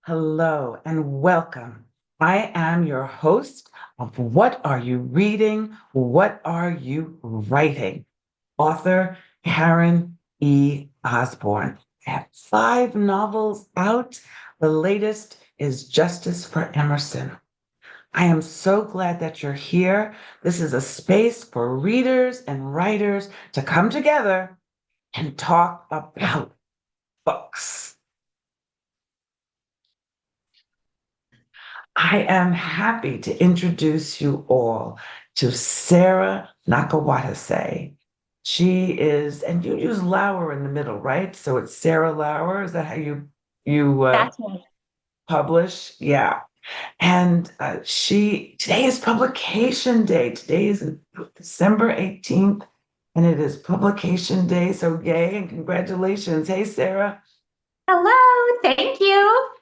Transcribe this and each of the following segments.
Hello and welcome. I am your host of What Are You Reading? What Are You Writing? Author Karen E. Osborne. I have five novels out. The latest is Justice for Emerson. I am so glad that you're here. This is a space for readers and writers to come together and talk about books. I am happy to introduce you all to Sarah Nakawatase. She is, and you use Lauer in the middle, right? So it's Sarah Lauer. Is that how you That's right. publish? Yeah. And she today is publication day. Today is December 18th, and it is publication day. So yay and congratulations. Hey, Sarah. Hello, thank you.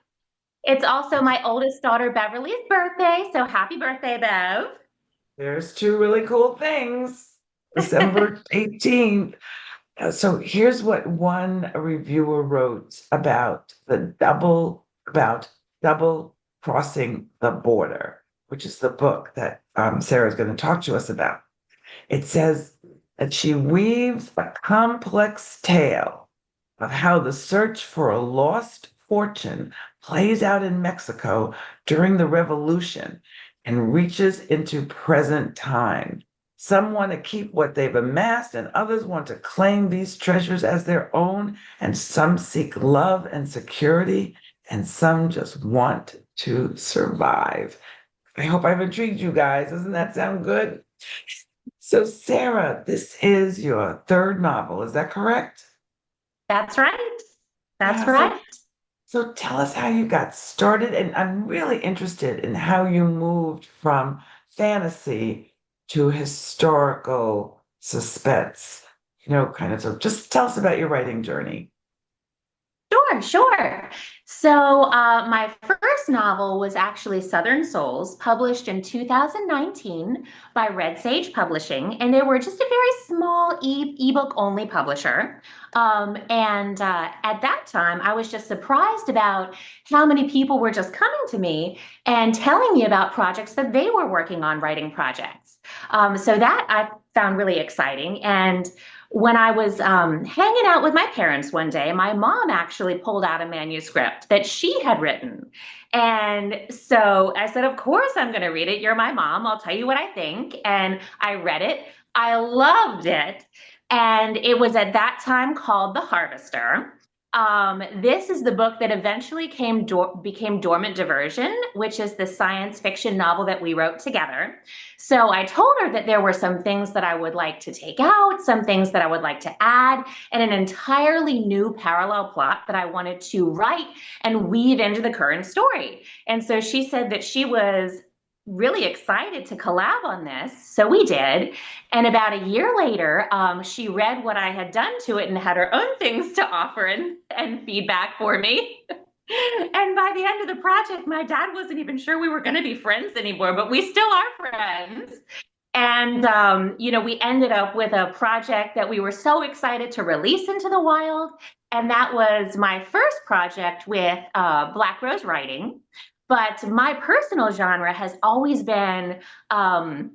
It's also my oldest daughter Beverly's birthday, so happy birthday, Bev. There's two really cool things. December 18th. So here's what one reviewer wrote about double crossing the border, which is the book that Sarah's going to talk to us about. It says that she weaves a complex tale of how the search for a lost fortune plays out in Mexico during the revolution and reaches into present time. Some want to keep what they've amassed, and others want to claim these treasures as their own, and some seek love and security, and some just want to survive. I hope I've intrigued you guys. Doesn't that sound good? So, Sarah, this is your third novel, is that correct? That's right. That's Yeah, so right. so tell us how you got started, and I'm really interested in how you moved from fantasy to historical suspense. Kind of so just tell us about your writing journey. Sure, sure. My first novel was actually Southern Souls, published in 2019 by Red Sage Publishing, and they were just a very small ebook only publisher. At that time, I was just surprised about how many people were just coming to me and telling me about projects that they were working on, writing projects. So that I found really exciting. And when I was hanging out with my parents one day, my mom actually pulled out a manuscript that she had written. And so I said, of course, I'm going to read it. You're my mom. I'll tell you what I think. And I read it. I loved it. And it was at that time called The Harvester. This is the book that eventually became Dormant Diversion, which is the science fiction novel that we wrote together. So I told her that there were some things that I would like to take out, some things that I would like to add, and an entirely new parallel plot that I wanted to write and weave into the current story. And so she said that she was really excited to collab on this. So we did. And about a year later, she read what I had done to it and had her own things to offer and feedback for me. And by the end of the project, my dad wasn't even sure we were going to be friends anymore, but we still are friends. We ended up with a project that we were so excited to release into the wild. And that was my first project with Black Rose Writing. But my personal genre has always been a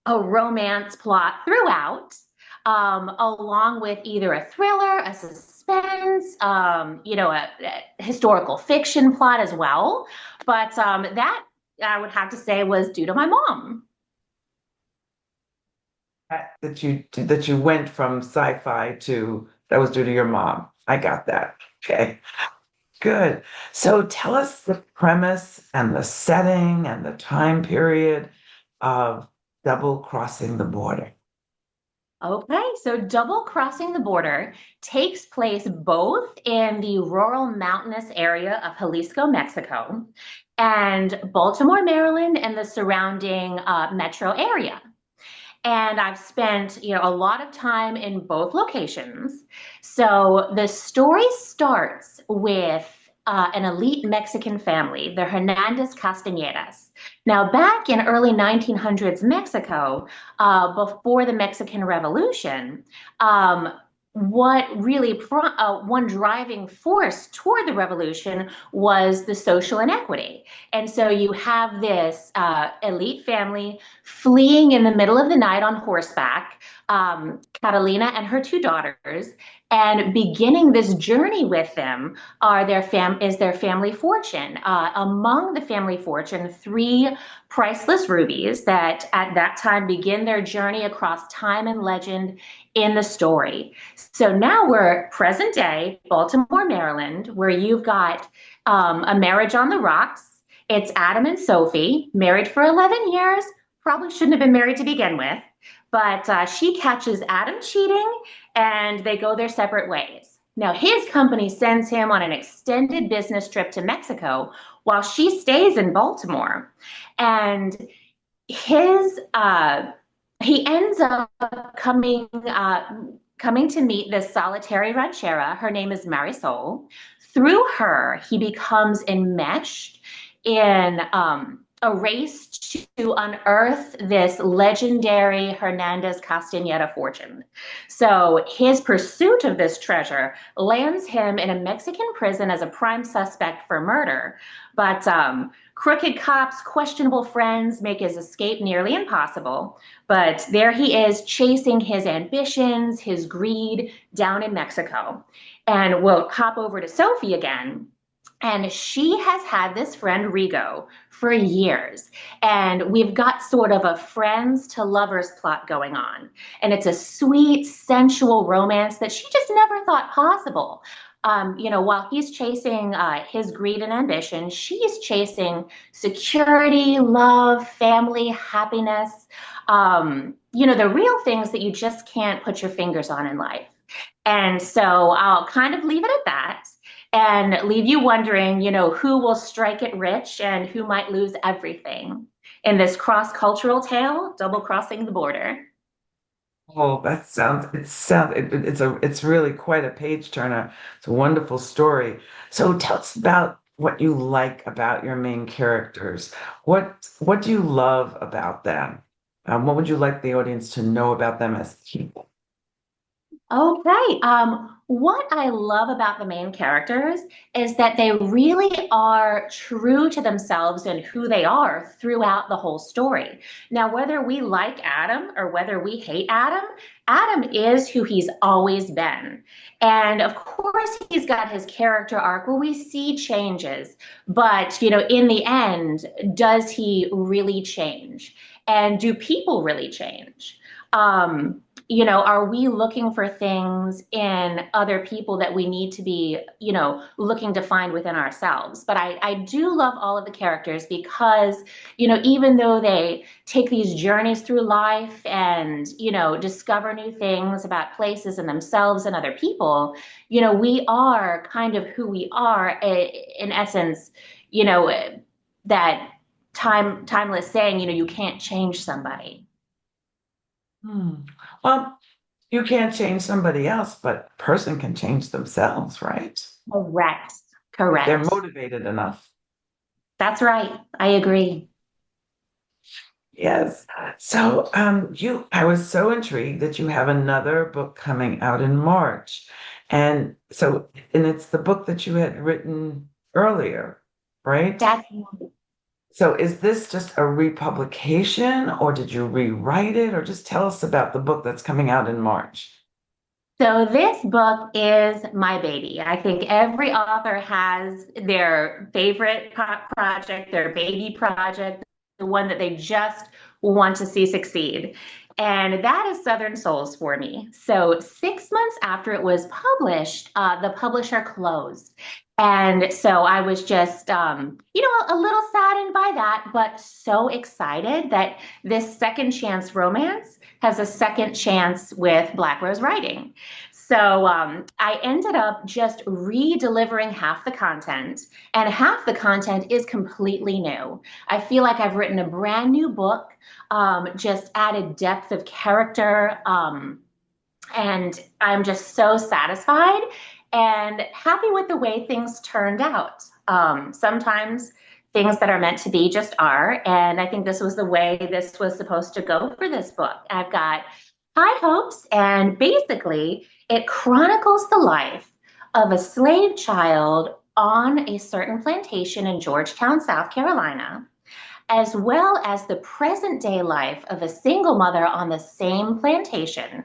romance plot throughout, along with either a thriller, a suspense, a historical fiction plot as well. But that I would have to say was due to my mom. That you went from sci-fi to that was due to your mom. I got that. Okay, good. So tell us the premise and the setting and the time period of Double Crossing the Border. Okay, so Double Crossing the Border takes place both in the rural mountainous area of Jalisco, Mexico, and Baltimore, Maryland, and the surrounding metro area. And I've spent, a lot of time in both locations. So the story starts with an elite Mexican family, the Hernandez Castañedas. Now, back in early 1900s Mexico, before the Mexican Revolution, um, what really one driving force toward the revolution was the social inequity. And so you have this elite family fleeing in the middle of the night on horseback, Catalina and her two daughters, and beginning this journey with them is their family fortune. Among the family fortune, three priceless rubies that at that time begin their journey across time and legend in the story. So now we're present day, Baltimore, Maryland, where you've got a marriage on the rocks. It's Adam and Sophie, married for 11 years, probably shouldn't have been married to begin with, but she catches Adam cheating and they go their separate ways. Now, his company sends him on an extended business trip to Mexico while she stays in Baltimore. And his he ends up coming to meet this solitary ranchera. Her name is Marisol. Through her, he becomes enmeshed in a race to unearth this legendary Hernandez Castañeda fortune. So his pursuit of this treasure lands him in a Mexican prison as a prime suspect for murder. But crooked cops, questionable friends make his escape nearly impossible. But there he is chasing his ambitions, his greed down in Mexico. And we'll hop over to Sophie again. And she has had this friend Rigo for years. And we've got sort of a friends to lovers plot going on. And it's a sweet, sensual romance that she just never thought possible. While he's chasing his greed and ambition, she's chasing security, love, family, happiness. The real things that you just can't put your fingers on in life. And so I'll kind of leave it at that and leave you wondering, who will strike it rich and who might lose everything in this cross-cultural tale, double crossing the border. Oh, it's really quite a page turner. It's a wonderful story. So tell us about what you like about your main characters. What do you love about them? What would you like the audience to know about them as people? Okay. What I love about the main characters is that they really are true to themselves and who they are throughout the whole story. Now, whether we like Adam or whether we hate Adam, Adam is who he's always been. And of course, he's got his character arc where we see changes. But, in the end, does he really change? And do people really change? Are we looking for things in other people that we need to be, looking to find within ourselves? But I do love all of the characters because, even though they take these journeys through life and, discover new things about places and themselves and other people, we are kind of who we are in essence, that timeless saying, you can't change somebody. Hmm. Well, you can't change somebody else, but a person can change themselves, right? Correct. If they're Correct. motivated enough. That's right. I agree. Yes. So, I was so intrigued that you have another book coming out in March. And it's the book that you had written earlier, right? That's So is this just a republication or did you rewrite it or just tell us about the book that's coming out in March? so this book is my baby. I think every author has their favorite project, their baby project, the one that they just want to see succeed. And that is Southern Souls for me. So 6 months after it was published, the publisher closed. And so I was just, a little saddened by that, but so excited that this second chance romance has a second chance with Black Rose Writing. So I ended up just re-delivering half the content, and half the content is completely new. I feel like I've written a brand new book, just added depth of character, and I'm just so satisfied and happy with the way things turned out. Sometimes things that are meant to be just are, and I think this was the way this was supposed to go for this book. I've got high hopes, and basically, It chronicles the life of a slave child on a certain plantation in Georgetown, South Carolina, as well as the present day life of a single mother on the same plantation.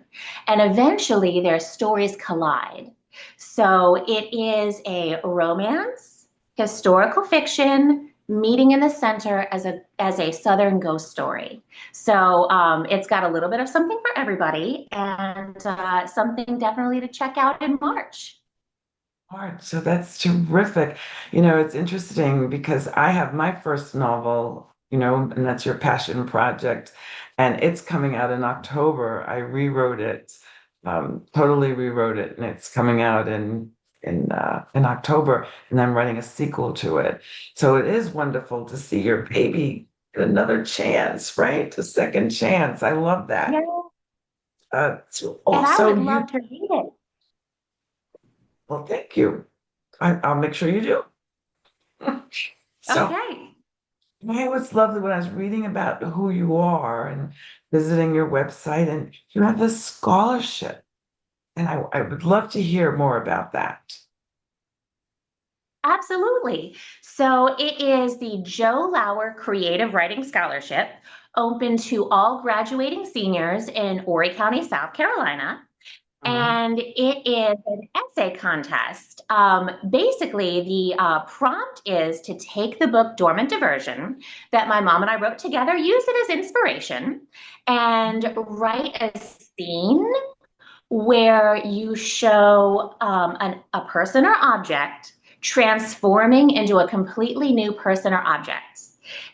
And eventually their stories collide. So it is a romance, historical fiction, meeting in the center as a Southern ghost story. So it's got a little bit of something for everybody and something definitely to check out in March. Art. So that's terrific. You know, it's interesting because I have my first novel, you know, and that's your passion project, and it's coming out in October. I rewrote it, totally rewrote it, and it's coming out in October, and I'm writing a sequel to it. So it is wonderful to see your baby get another chance, right? A second chance. I love Yeah. that. And I Also, would you, love to read it. well, thank you. I'll make sure you do. So Okay. it was lovely when I was reading about who you are and visiting your website, and you have this scholarship, and I would love to hear more about that. Absolutely. So it is the Joe Lauer Creative Writing Scholarship, open to all graduating seniors in Horry County, South Carolina. Mhm. And it is an essay contest. Basically, the prompt is to take the book Dormant Diversion that my mom and I wrote together, use it as inspiration, and write a scene where you show a person or object transforming into a completely new person or object.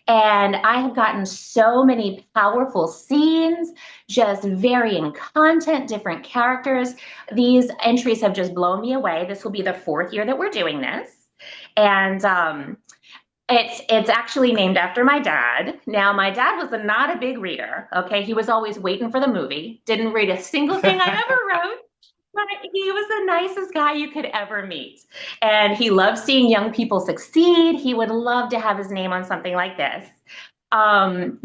And I have gotten so many powerful scenes, just varying content, different characters. These entries have just blown me away. This will be the fourth year that we're doing this. And it's actually named after my dad. Now, my dad was not a big reader. Okay, he was always waiting for the movie. Didn't read a single thing I ever wrote. But he was the nicest guy you could ever meet. And he loved seeing young people succeed. He would love to have his name on something like this.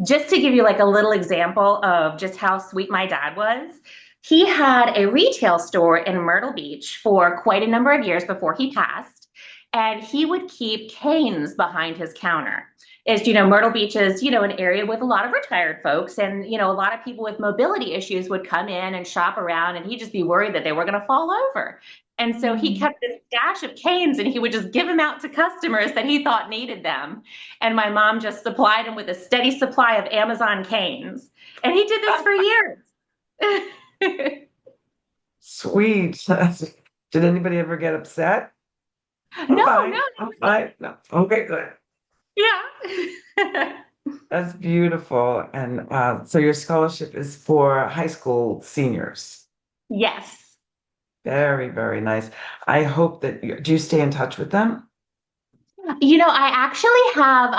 Just to give you like a little example of just how sweet my dad was, he had a retail store in Myrtle Beach for quite a number of years before he passed, and he would keep canes behind his counter. As you know, Myrtle Beach is, an area with a lot of retired folks, and a lot of people with mobility issues would come in and shop around, and he'd just be worried that they were going to fall over. And so he Mhm. kept this stash of canes, and he would just give them out to customers that he thought needed them. And my mom just supplied him with a steady supply of Amazon canes. And he did this for years. Sweet. Did anybody ever get upset? I'm No, fine. no, I'm fine. No. Okay, good. yeah. That's beautiful. And so your scholarship is for high school seniors. Yes. Very, very nice. I hope that do you stay in touch with them? I actually have,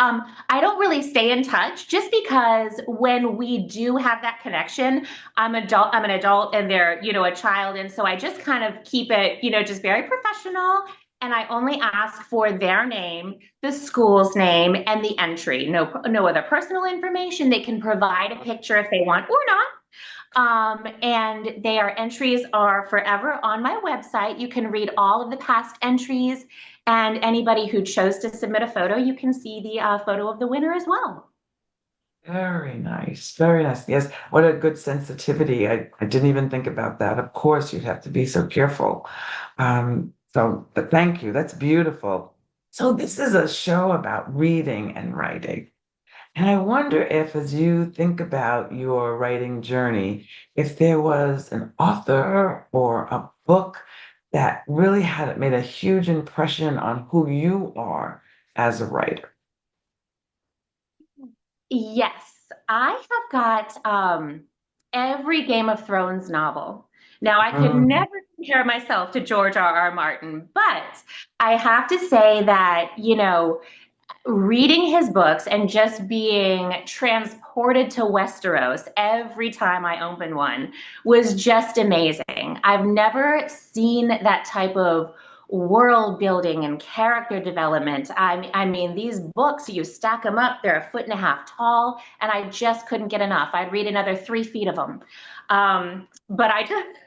I don't really stay in touch just because when we do have that connection, I'm an adult and they're, a child. And so I just kind of keep it, just very professional. And I only ask for their name, the school's name, and the entry. No other personal information. They can provide a picture if they want or not. And their entries are forever on my website. You can read all of the past entries, and anybody who chose to submit a photo, you can see the photo of the winner as well. Very nice. Very nice. Yes. What a good sensitivity. I didn't even think about that. Of course, you'd have to be so careful. But thank you. That's beautiful. So this is a show about reading and writing. And I wonder if, as you think about your writing journey, if there was an author or a book that really had made a huge impression on who you are as a writer. Yes, I have got every Game of Thrones novel. Now, I could Mm, never compare myself to George R. R. Martin, but I have to say that, reading his books and just being transported to Westeros every time I open one was just amazing. I've never seen that type of world building and character development. I mean, these books, you stack them up, they're a foot and a half tall, and I just couldn't get enough. I'd read another 3 feet of them. But I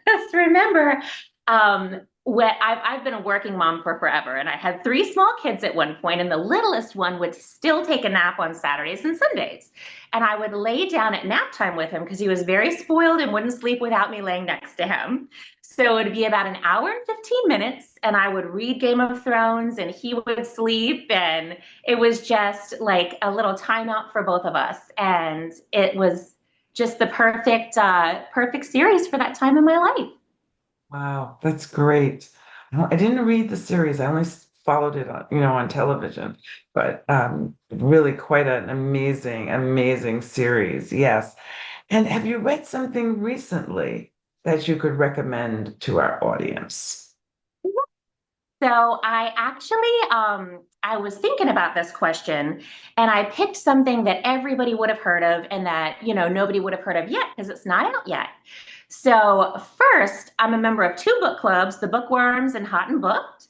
just remember I've been a working mom for forever, and I had three small kids at one point, and the littlest one would still take a nap on Saturdays and Sundays. And I would lay down at nap time with him because he was very spoiled and wouldn't sleep without me laying next to him. So it would be about an hour and 15 minutes, and I would read Game of Thrones, and he would sleep. And it was just like a little timeout for both of us. And it was just the perfect series for that time in my life. Wow, that's great. I didn't read the series. I only followed it on, on television, but really quite an amazing, amazing series. Yes. And have you read something recently that you could recommend to our audience? So I was thinking about this question, and I picked something that everybody would have heard of and that, nobody would have heard of yet because it's not out yet. So first, I'm a member of two book clubs, the Bookworms and Hot and Booked.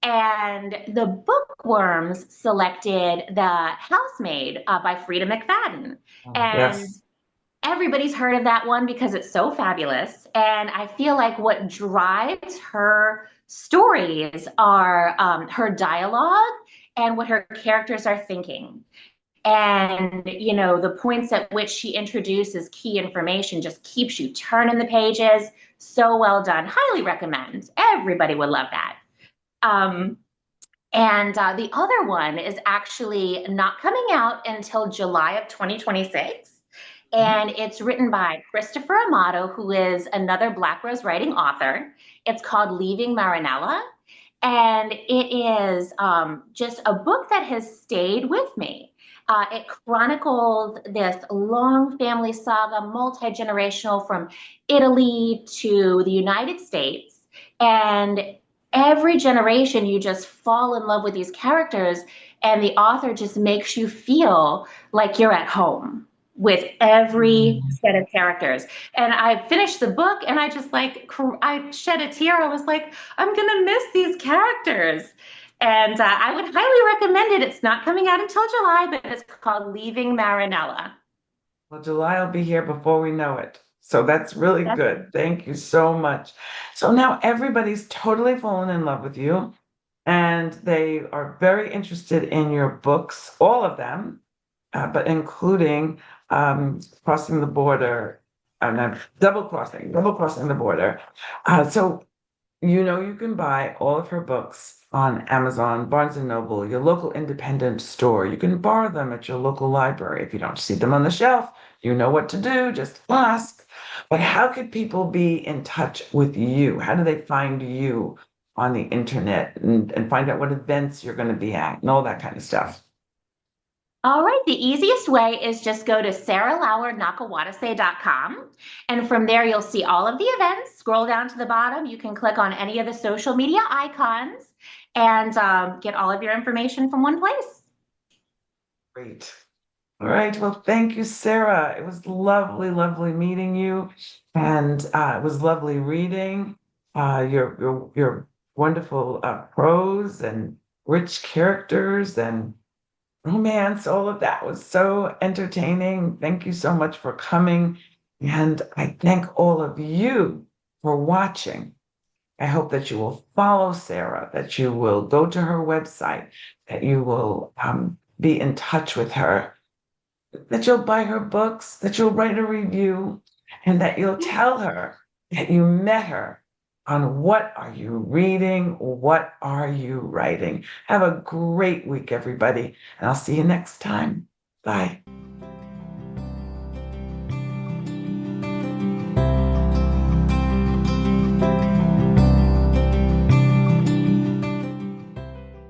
And the Bookworms selected The Housemaid by Frida McFadden. Oh, And yes. everybody's heard of that one because it's so fabulous. And I feel like what drives her stories are her dialogue and what her characters are thinking. And, the points at which she introduces key information just keeps you turning the pages. So well done. Highly recommend. Everybody would love that. Um, and the other one is actually not coming out until July of 2026. And it's written by Christopher Amato, who is another Black Rose writing author. It's called Leaving Marinella. And it is just a book that has stayed with me. It chronicles this long family saga, multi generational from Italy to the United States. And every generation, you just fall in love with these characters, and the author just makes you feel like you're at home with every Mhm. set of characters. And I finished the book, and I just like, I shed a tear. I was like, I'm gonna miss these characters. And I would highly recommend it. It's not coming out until July, but it's called Leaving Marinella. Well, July will be here before we know it. So that's really That's good. Thank you so much. So now everybody's totally fallen in love with you, and they are very interested in your books, all of them, but including crossing the border, no, double crossing the border. So you can buy all of her books on Amazon, Barnes and Noble, your local independent store. You can borrow them at your local library. If you don't see them on the shelf, you know what to do, just ask. But how could people be in touch with you? How do they find you on the internet and find out what events you're going to be at and all that kind of stuff? All right, the easiest way is just go to saralauernakawatase.com. And from there, you'll see all of the events. Scroll down to the bottom. You can click on any of the social media icons and get all of your information from one place. Great. All right. Well, thank you, Sarah. It was lovely, lovely meeting you, and it was lovely reading your wonderful prose and rich characters and romance. All of that was so entertaining. Thank you so much for coming, and I thank all of you for watching. I hope that you will follow Sarah, that you will go to her website, that you will be in touch with her, that you'll buy her books, that you'll write a review, and that you'll tell her that you met her on What Are You Reading? What Are You Writing? Have a great week, everybody, and I'll see you next time. Bye.